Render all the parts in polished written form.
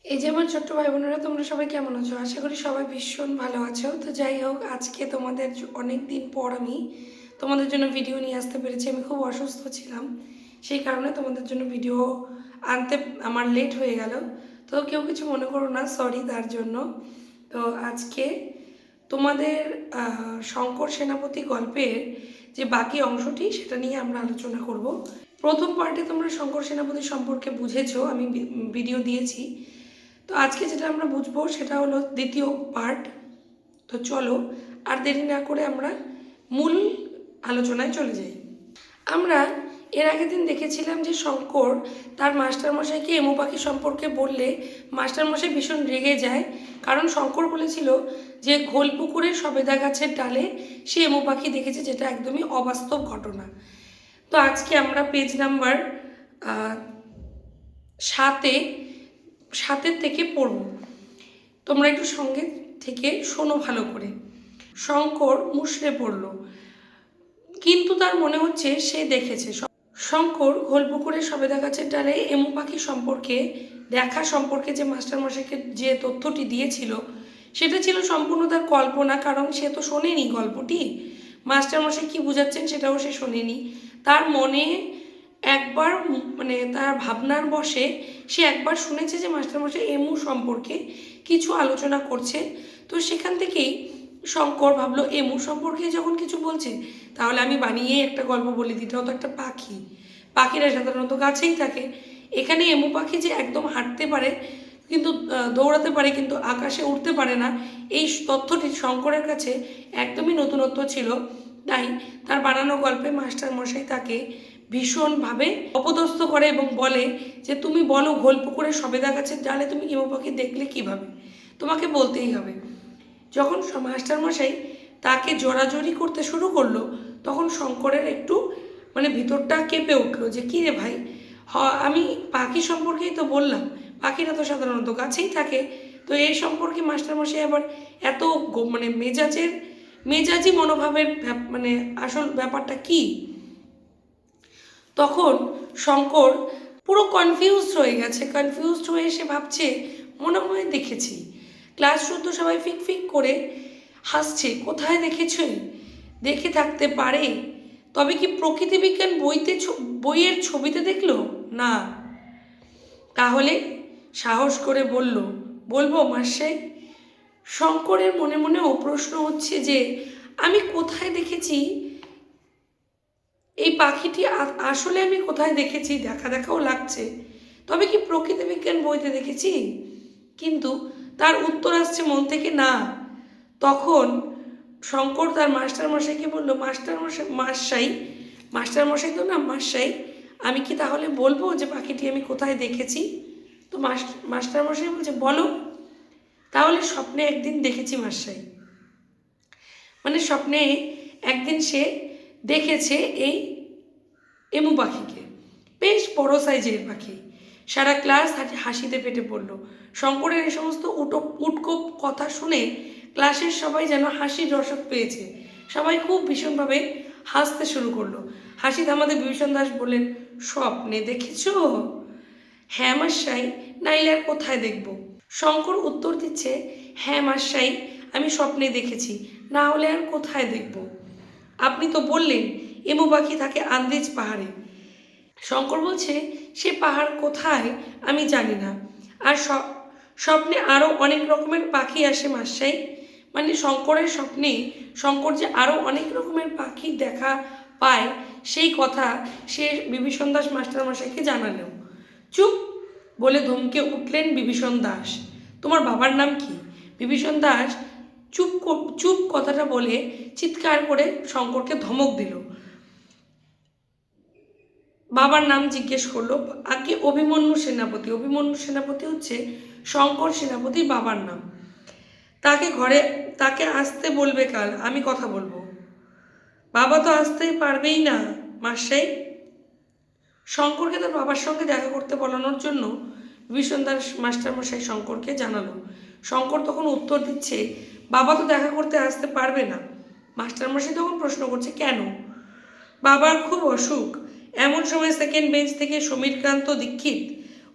এই যে আমার ছোট্ট ভাই বোনেরা, তোমরা সবাই কেমন আছো? আশা করি সবাই ভীষণ ভালো আছো। তো যাই হোক, আজকে তোমাদের অনেক দিন পর আমি তোমাদের জন্য ভিডিও নিয়ে আসতে পেরেছি। আমি খুব অসুস্থ ছিলাম, সেই কারণে তোমাদের জন্য ভিডিও আনতে আমার লেট হয়ে গেল। তো কেউ কিছু মনে করো না, সরি তার জন্য। তো আজকে তোমাদের শঙ্কর সেনাপতি গল্পের যে বাকি অংশটি, সেটা নিয়ে আমরা আলোচনা করব। প্রথম পার্টে তোমরা শঙ্কর সেনাপতি সম্পর্কে বুঝেছো, আমি ভিডিও দিয়েছি। তো আজকে যেটা আমরা বুঝবো সেটা হলো দ্বিতীয় পার্ট। তো চলো আর দেরি না করে আমরা মূল আলোচনায় চলে যাই। আমরা এর আগের দিন দেখেছিলাম যে শঙ্কর তার মাস্টারমশাইকে এমু পাখি সম্পর্কে বললে মাস্টারমশাই ভীষণ রেগে যায়, কারণ শঙ্কর বলেছিল যে ঘোলপুকুরের সবেদা গাছের ডালে সে এমু পাখি দেখেছে, যেটা একদমই অবাস্তব ঘটনা। তো আজকে আমরা পেজ নাম্বার 7-এ 7-এর থেকে পড়ব। তোমরা একটু সঙ্গে থেকে শোনো ভালো করে। শঙ্কর মুষড়ে পড়ল, কিন্তু তার মনে হচ্ছে সে দেখেছে। শঙ্কর ঘোলপুকুরের সবেদা গাছের ডালে এমু পাখি সম্পর্কে দেখা সম্পর্কে যে মাস্টারমশাইকে যে তথ্যটি দিয়েছিল, সেটা ছিল সম্পূর্ণ তার কল্পনা, কারণ সে তো শোনেনি গল্পটি। মাস্টারমশাই কি বুঝাচ্ছেন সেটাও সে শোনেনি। তার মনে একবার মানে তার ভাবনার বশে সে একবার শুনেছে যে মাস্টারমশাই এমু সম্পর্কে কিছু আলোচনা করছে। তো সেখান থেকেই শঙ্কর ভাবলো এমু সম্পর্কে যখন কিছু বলছে, তাহলে আমি বানিয়ে একটা গল্প বলে দিতে হতো। একটা পাখি, পাখিরা সাধারণত গাছেই থাকে। এখানে এমু পাখি যে একদম হাঁটতে পারে, কিন্তু দৌড়াতে পারে, কিন্তু আকাশে উঠতে পারে না, এই তথ্যটি শঙ্করের কাছে একদমই নতুনত্ব ছিল। তাই তার বানানো গল্পে মাস্টারমশাই তাকে ভীষণভাবে অপদস্থ করে এবং বলে যে তুমি বলো ঘোলপুকুরের সবেদা গাছের ডালে তুমি এমু পাখি দেখলে কিভাবে, তোমাকে বলতেই হবে। যখন মাস্টারমশাই তাকে জোরাজোরি করতে শুরু করলো, তখন শঙ্করের একটু মানে ভিতরটা কেঁপে উঠলো যে কী রে ভাই, আমি পাখি সম্পর্কেই তো বললাম, পাখিরা তো সাধারণত গাছেই থাকে, তো এই সম্পর্কে মাস্টারমশাই আবার এত মানে মেজাজি মনোভাবের মানে আসল ব্যাপারটা কি? তখন শঙ্কর পুরো কনফিউজড হয়ে গেছে। কনফিউজড হয়ে সে ভাবছে মনে হয় দেখেছি। ক্লাস শুদ্ধ সবাই ফিক ফিক করে হাসছে। কোথায় দেখেছে? দেখে থাকতে পারে, তবে কি প্রকৃতি বিজ্ঞান বইয়ের ছবিতে দেখলো না? তাহলে সাহস করে বলবো মাস্টার। শঙ্করের মনে মনেও প্রশ্ন হচ্ছে যে আমি কোথায় দেখেছি এই পাখিটি, আসলে আমি কোথায় দেখেছি, দেখা দেখাও লাগছে, তবে কি প্রকৃতি বিজ্ঞান বইতে দেখেছি? কিন্তু তার উত্তর আসছে মন থেকে না। তখন শঙ্কর তার মাস্টারমশাইকে বলল, মাস্টারমশাই তো না, মাস্টাই, আমি কি তাহলে বলবো যে পাখিটি আমি কোথায় দেখেছি? তো মাস্টারমশাই বলছে বলো। তাহলে স্বপ্নে একদিন দেখেছি মাস্টাই। মানে স্বপ্নে একদিন সে দেখেছে এই এমু পাখিকে, বেশ বড় সাইজের পাখি। সারা ক্লাস হাসিতে ফেটে পড়ল। শঙ্করের এই সমস্ত উটকো কথা শুনে ক্লাসের সবাই যেন হাসির রসদ পেয়েছে। সবাই খুব ভীষণভাবে হাসতে শুরু করলো। হাসি থামাতে বিভীষণ দাস বললেন, স্বপ্নে দেখেছ? হ্যাঁ মাস্টাই, নাইলে আর কোথায় দেখব? শঙ্কর উত্তর দিচ্ছে, হ্যাঁ মাস্টাই, আমি স্বপ্নে দেখেছি, না হলে আর কোথায় দেখব? আপনি তো বললেন এমু পাখি থাকে আন্দিজ পাহাড়ে। শঙ্কর বলছে, সে পাহাড় কোথায় আমি জানি না। আর স্বপ্নে আরও অনেক রকমের পাখি আসে মাস্টাই। মানে শঙ্করের স্বপ্নে শঙ্কর যে আরও অনেক রকমের পাখি দেখা পায়, সেই কথা সে বিভীষণ দাস মাস্টারমশাইকে জানালো। চুপ বলে ধমকে উঠলেন বিভীষণ দাস। তোমার বাবার নাম কি? বিভীষণ দাস চুপ চুপ কথাটা বলে চিৎকার করে শঙ্করকে ধমক দিল। বাবার নাম জিজ্ঞেস করলো। আগে অভিমন্যু সেনাপতি। অভিমন্যু সেনাপতি হচ্ছে শঙ্কর সেনাপতির বাবার নাম। তাকে আসতে বলবে কাল, আমি কথা বলবো। বাবা তো আসতে পারবেই না মাস্টাই। শঙ্করকে তার বাবার সঙ্গে দেখা করতে বলানোর জন্য বিভীষণ দাস মাস্টারমশাই শঙ্করকে জানালো। শঙ্কর তখন উত্তর দিচ্ছে, বাবা তো দেখা করতে আসতে পারবে না। মাস্টারমশাই তখন প্রশ্ন করছে, কেন? বাবার খুব অসুখ। এমন সময় সেকেন্ড বেঞ্চ থেকে সমীরকান্ত দীক্ষিত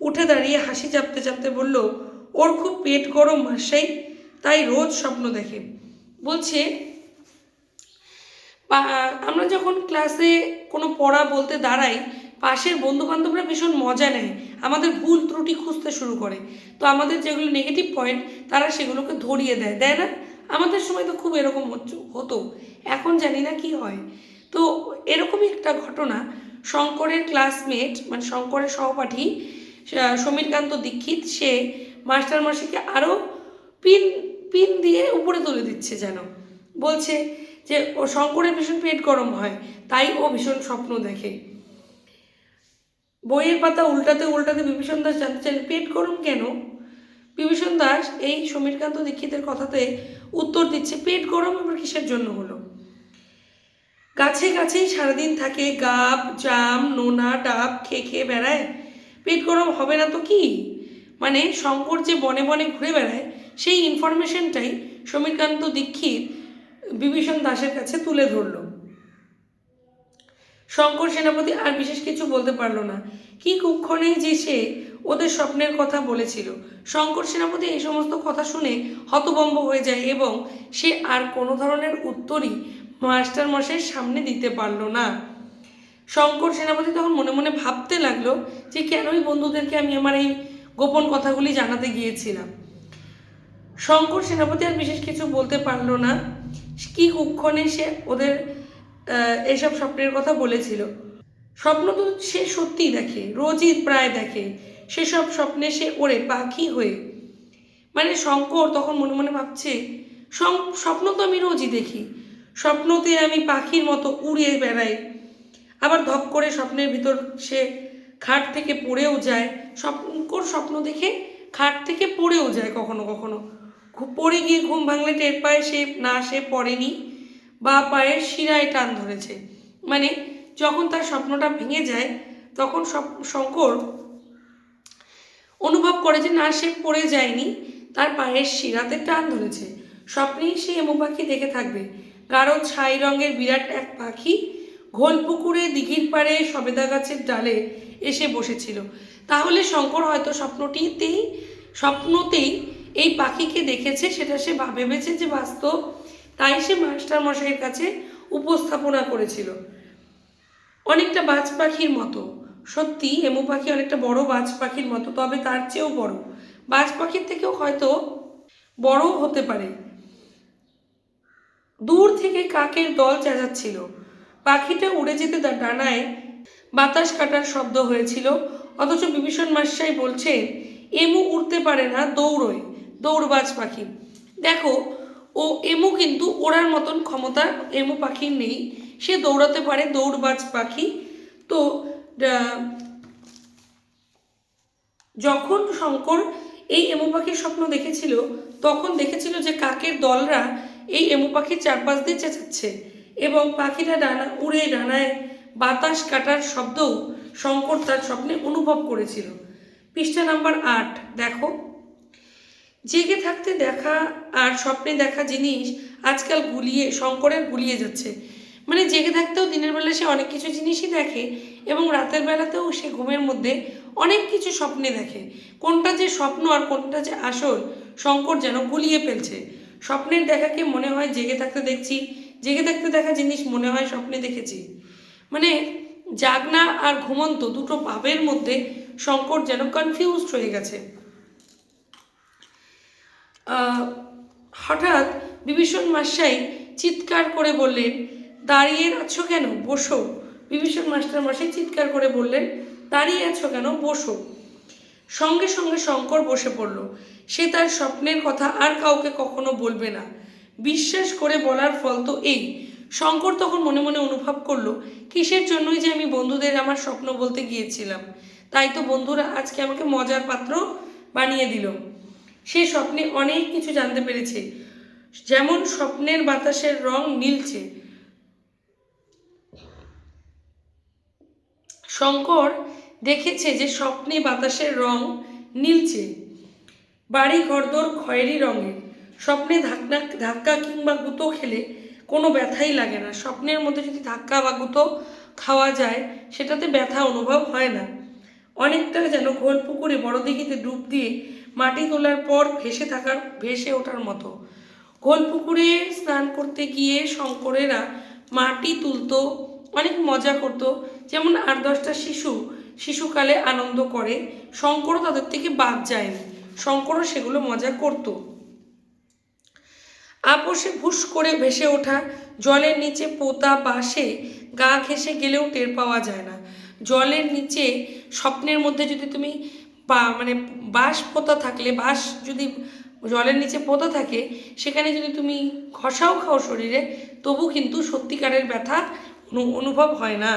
উঠে দাঁড়িয়ে হাসি চাপতে চাপতে বলল, ওর খুব পেট গরম মাসাই, তাই রোজ স্বপ্ন দেখে। বলছে আমরা যখন ক্লাসে কোনো পড়া বলতে দাঁড়াই, পাশের বন্ধুবান্ধবরা ভীষণ মজা নেয়, আমাদের ভুল ত্রুটি খুঁজতে শুরু করে। তো আমাদের যেগুলো নেগেটিভ পয়েন্ট তারা সেগুলোকে ধরিয়ে দেয়, দেয় না? আমাদের সময় তো খুব এরকম হতো, এখন জানি না কি হয়। তো এরকমই একটা ঘটনা, শঙ্করের ক্লাসমেট মানে শঙ্করের সহপাঠী সমীরকান্ত দীক্ষিত, সে মাস্টারমশাইকে আরও পিন পিন দিয়ে উপরে তুলে দিচ্ছে যেন। বলছে যে ও শঙ্করের ভীষণ পেট গরম হয়, তাই ও ভীষণ স্বপ্ন দেখে। বইয়ের পাতা উল্টাতে উল্টাতে বিভীষণ দাস জানতে চাইলেন পেট গরম কেন। বিভীষণ দাস এই সমীরকান্ত দীক্ষিতের কথাতে উত্তর দিচ্ছে, পেট গরম আবার কিসের জন্য হলো? গাছে গাছেই সারাদিন থাকে গাব জাম নোনা ডাব খেয়ে খেয়ে বেড়ায়, পেট গরম হবে না তো কি? মানে শঙ্কর যে বনে বনে ঘুরে বেড়ায় সেই ইনফরমেশনটাই সমীরকান্ত দীক্ষিত বিভীষণ দাসের কাছে তুলে ধরল। শঙ্কর সেনাপতি আর বিশেষ কিছু বলতে পারল না। কি কুক্ষণে যে সে ওদের স্বপ্নের কথা বলেছিল। শঙ্কর সেনাপতি এই সমস্ত কথা শুনে হতভম্ব হয়ে যায় এবং সে আর কোনো ধরনের উত্তরই মাস্টারমশাইয়ের সামনে দিতে পারল না। শঙ্কর সেনাপতি তখন মনে মনে ভাবতে লাগলো যে কেনই বন্ধুদেরকে আমি আমার এই গোপন কথাগুলি জানাতে গিয়েছিলাম। শঙ্কর সেনাপতি আর বিশেষ কিছু বলতে পারল না। কি কুক্ষণে সে ওদের এইসব স্বপ্নের কথা বলেছিল। স্বপ্ন তো সে সত্যিই দেখে, রোজই প্রায় দেখে। সেসব স্বপ্নে সে ওড়ে পাখি হয়ে। মানে শঙ্কর তখন মনে মনে ভাবছে, স্বপ্ন তো আমি রোজই দেখি, স্বপ্নতে আমি পাখির মতো উড়ে বেড়াই, আবার ধপ করে স্বপ্নের ভিতর সে খাট থেকে পড়েও যায়। শঙ্কর স্বপ্ন দেখে খাট থেকে পড়েও যায় কখনো কখনো। পড়ে গিয়ে ঘুম ভাঙলে টের পায় সে পড়েনি, বা পায়ের শিরায় টান ধরেছে। মানে যখন তার স্বপ্নটা ভেঙে যায় তখন শঙ্কর অনুভব করে যে না, সে পড়ে যায়নি, তার পায়ের শিরাতে টান ধরেছে। স্বপ্নেই সে এমু পাখি দেখে থাকবে, গাঢ় ছাই রঙের বিরাট এক পাখি ঘোল পুকুরে দিঘির পাড়ে সবেদা গাছের ডালে এসে বসেছিল। তাহলে শঙ্কর হয়তো স্বপ্নতেই এই পাখিকে দেখেছে, সেটা সে ভেবেছে যে বাস্তব, তাই সে মাস্টারমশাইয়ের কাছে উপস্থাপনা করেছিল অনেকটা বাজ পাখির মতো। সত্যি এমু পাখি অনেকটা বড় বাজ পাখির মতো, তবে তার চেয়েও বড়, বাজ পাখির থেকেও হয়তো বড় হতে পারে। দূর থেকে কাকের দল চেঁচাচ্ছিল, পাখিটা উড়ে যেতে ডানায় বাতাস কাটার শব্দ হয়েছিল। অথচ বিভীষণ মশাই বলছেন এমু উড়তে পারে না, দৌড়োয়, দৌড়বাজ পাখি। দেখো, ও এমু কিন্তু ওড়ার মতন ক্ষমতা এমু পাখির নেই, সে দৌড়াতে পারে, দৌড়বাজ পাখি। তো যখন শঙ্কর এই এমু পাখির স্বপ্ন দেখেছিল তখন দেখেছিল যে কাকের দলরা এই এমু পাখির চারপাশ দিয়ে চেঁচাচ্ছে এবং পাখিটা ডানায় বাতাস কাটার শব্দও শঙ্কর তার স্বপ্নে অনুভব করেছিল। পৃষ্ঠা নাম্বার 8 দেখো। জেগে থাকতে দেখা আর স্বপ্নে দেখা জিনিস আজকাল শঙ্করের গুলিয়ে যাচ্ছে। মানে জেগে থাকতেও দিনের বেলা সে অনেক কিছু জিনিসই দেখে এবং রাতের বেলাতেও সে ঘুমের মধ্যে অনেক কিছু স্বপ্নে দেখে। কোনটা যে স্বপ্ন আর কোনটা যে আসল শঙ্কর যেন গুলিয়ে ফেলছে। স্বপ্নের দেখাকে মনে হয় জেগে থাকতে দেখছি, জেগে থাকতে দেখা জিনিস মনে হয় স্বপ্নে দেখেছি। মানে জাগনা আর ঘুমন্ত দুটো ভাবের মধ্যে শঙ্কর যেন কনফিউজড হয়ে গেছে। হঠাৎ বিভীষণ মশাই চিৎকার করে বললেন, দাঁড়িয়ে আছো কেন, বসো। বিভীষণ মাস্টারমশাই চিৎকার করে বললেন, দাঁড়িয়ে আছো কেন, বসো। সঙ্গে সঙ্গে শঙ্কর বসে পড়ল। সে তার স্বপ্নের কথা আর কাউকে কখনো বলবে না, বিশ্বাস করে বলার ফল তো এই। শঙ্কর তখন মনে মনে অনুভব করলো, কিসের জন্যই যে আমি বন্ধুদের আমার স্বপ্ন বলতে গিয়েছিলাম, তাই তো বন্ধুরা আজকে আমাকে মজার পাত্র বানিয়ে দিল। সে স্বপ্নে অনেক কিছু জানতে পেরেছে, যেমন স্বপ্নের বাতাসের রং নীলচে। শঙ্কর দেখেছে যে স্বপ্নে বাতাসের রং নীলচে, বাড়ি ঘরদোর খয়েরি রঙের। স্বপ্নে ধাক্কা কিংবা গুঁতো খেলে কোনো ব্যথাই লাগে না। স্বপ্নের মধ্যে যদি ধাক্কা বা গুঁতো খাওয়া যায় সেটাতে ব্যথা অনুভব হয় না। অনেকটা যেন ঘোল পুকুরে বড় দিঘিতে ডুব দিয়ে মাটি তোলার পর ভেসে ওঠার মতো। গোলপুকুরে স্নান করতে গিয়ে শঙ্করেরা মাটি তুলতো, অনেক মজা করতো, যেমন 8-10টা শিশুকালে আনন্দ করে। শঙ্করও তাদের থেকে বাদ যায়নি, শঙ্করও সেগুলো মজা করত। আপোষে ভুস করে ভেসে ওঠা জলের নিচে পোতা বাঁশে গা ঘেঁষে গেলেও টের পাওয়া যায় না। জলের নিচে স্বপ্নের মধ্যে যদি তুমি বাঁশ পোতা থাকলে, বাঁশ যদি জলের নিচে পোতা থাকে, সেখানে যদি তুমি ঘষাও খাও শরীরে, তবু কিন্তু সত্যিকারের ব্যথা অনুভব হয় না।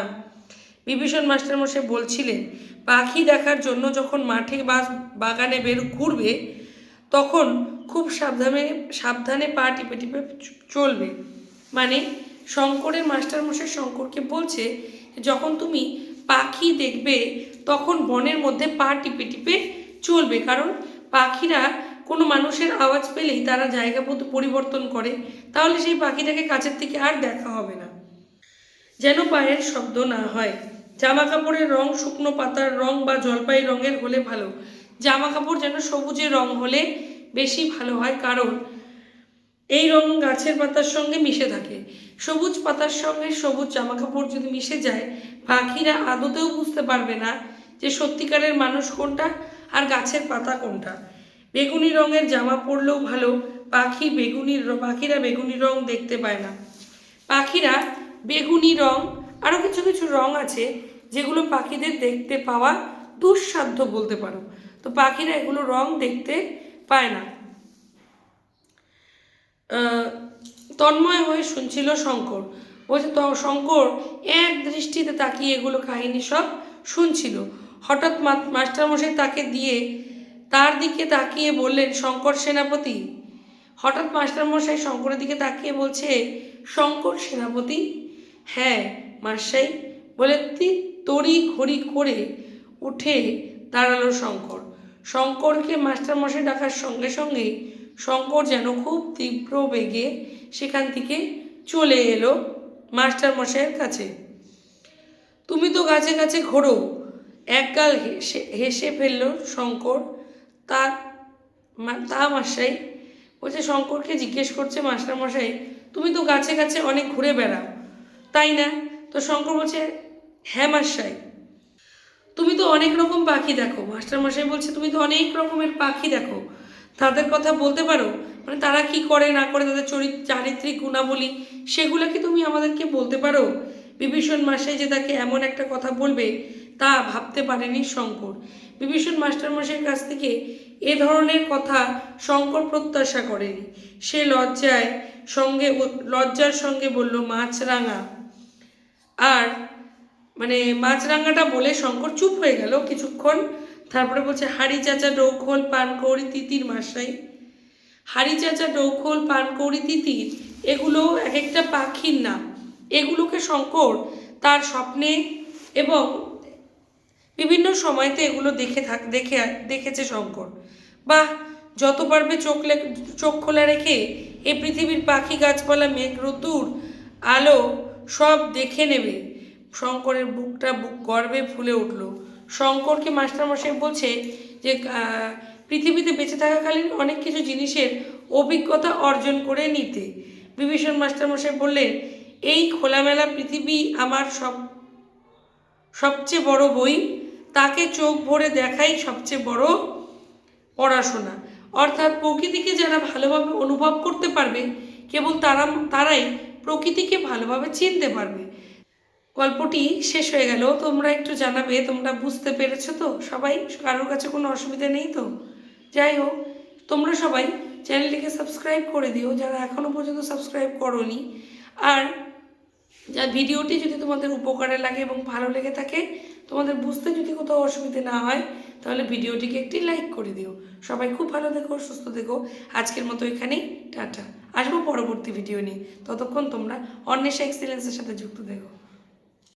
বিভীষণ মাস্টারমশাই বলছিলেন, পাখি দেখার জন্য যখন মাঠে বা বাগানে ঘুরবে, তখন খুব সাবধানে পা টিপে টিপে চলবে। মানে শঙ্করের মাস্টারমশাই শঙ্করকে বলছে, যখন তুমি পাখি দেখবে তখন বনের মধ্যে পা টিপে টিপে চলবে, কারণ পাখিরা কোনো মানুষের আওয়াজ পেলেই তারা জায়গা পরিবর্তন করে, তাহলে সেই পাখিটাকে কাছের থেকে আর দেখা হবে না, যেন পায়ের শব্দ না হয়। জামা কাপড়ের রং শুকনো পাতার রং বা জলপাই রঙের হলে ভালো। জামা কাপড় যেন সবুজের রং হলে বেশি ভালো হয়, কারণ এই রং গাছের পাতার সঙ্গে মিশে থাকে। সবুজ পাতার সঙ্গে সবুজ জামা কাপড় যদি মিশে যায়, পাখিরা আদতেও বুঝতে পারবে না যে সত্যিকারের মানুষ কোনটা আর গাছের পাতা কোনটা। বেগুনি রঙের জামা পরলেও ভালো, পাখিরা বেগুনি রং দেখতে পায় না। পাখিরা বেগুনি রং, আরও কিছু কিছু রং আছে যেগুলো পাখিদের দেখতে পাওয়া দুঃসাধ্য বলতে পারো, তো পাখিরা এগুলো রং দেখতে পায় না। তন্ময় হয়ে শুনছিল শঙ্কর। বলছে শঙ্কর এক দৃষ্টিতে তাকিয়ে এগুলো কাহিনী সব শুনছিল। হঠাৎ মাস্টারমশাই তার দিকে তাকিয়ে বললেন, শঙ্কর সেনাপতি। হঠাৎ মাস্টারমশাই শঙ্করের দিকে তাকিয়ে বলছে, শঙ্কর সেনাপতি? হ্যাঁ মাস্টাই, বলে তড়ি ঘড়ি করে উঠে দাঁড়ালো শঙ্কর। শঙ্করকে মাস্টারমশাই ডাকার সঙ্গে সঙ্গে শঙ্কর যেন খুব তীব্র বেগে সেখান থেকে চলে এলো মাস্টারমশাইয়ের কাছে। তুমি তো গাছে গাছে ঘোরো, একগাল হেসে ফেলল শঙ্কর। তা মাস্টাই, বলছে শঙ্করকে জিজ্ঞেস করছে মাস্টারমশাই, তুমি তো গাছে গাছে অনেক ঘুরে বেড়াও, তাই না? তো শঙ্কর বলছে, হ্যাঁ মাস্টাই। তুমি তো অনেক রকম পাখি দেখো। মাস্টারমশাই বলছে, তুমি তো অনেক রকমের পাখি দেখো, তাদের কথা বলতে পারো? মানে তারা কি করে না করে, তাদের চারিত্রিক গুণাবলী, সেগুলো কি তুমি আমাদেরকে বলতে পারো? বিভীষণ মাস্টার যে তাকে এমন একটা কথা বলবে তা ভাবতে পারেনি শঙ্কর। বিভীষণ মাস্টারমশাইয়ের কাছ থেকে এ ধরনের কথা শঙ্কর প্রত্যাশা করেনি। সে লজ্জার সঙ্গে বলল, মাছরাঙা। আর মাছরাঙাটা বলে শঙ্কর চুপ হয়ে গেল কিছুক্ষণ। তারপরে বলছে, হাড়ি চাচা, ডৌখোল, পানকৌড়ি, তিতির মাস্টাই। হাড়ি চাচা, ডৌখোল, পানকৌড়ি, তিতির, এগুলো এক একটা পাখির নাম। এগুলোকে শঙ্কর তার স্বপ্নে এবং বিভিন্ন সময়তে এগুলো দেখেছে শঙ্কর। বাহ, যত পারবে চোখ খোলা রেখে এই পৃথিবীর পাখি, গাছপালা, মেঘ, রোদ্দুর, আলো সব দেখে নেবে। শঙ্করের বুকটা গর্বে ফুলে উঠল। শঙ্করকে মাস্টারমশাই বলছে যে পৃথিবীতে বেঁচে থাকাকালীন অনেক কিছু জিনিসের অভিজ্ঞতা অর্জন করে নিতে। বিভীষণ মাস্টারমশাই বললেন, এই খোলামেলা পৃথিবী আমার সবচেয়ে বড় বই, তাকে চোখ ভরে দেখাই সবচেয়ে বড় পড়াশোনা। অর্থাৎ প্রকৃতিকে যারা ভালোভাবে অনুভব করতে পারবে, কেবল তারাই প্রকৃতিকে ভালোভাবে চিনতে পারবে। গল্পটি শেষ হয়ে গেল। তোমরা একটু জানাবে তোমরা বুঝতে পেরেছো তো? সবাই, কারোর কাছে কোনো অসুবিধা নেই তো? যাই হোক, তোমরা সবাই চ্যানেলটিকে সাবস্ক্রাইব করে দিও যারা এখনও পর্যন্ত সাবস্ক্রাইব করোনি। আর যা ভিডিওটি যদি তোমাদের উপকারে লাগে এবং ভালো লেগে থাকে, তোমাদের বুঝতে যদি কোথাও অসুবিধে না হয়, তাহলে ভিডিওটিকে একটি লাইক করে দিও। সবাই খুব ভালো থেকো, সুস্থ থেকো। আজকের মতো এখানেই টাটা। আসবো পরবর্তী ভিডিও নিয়ে। ততক্ষণ তোমরা অন্বেষা এক্সিলেন্সের সাথে যুক্ত থেকো।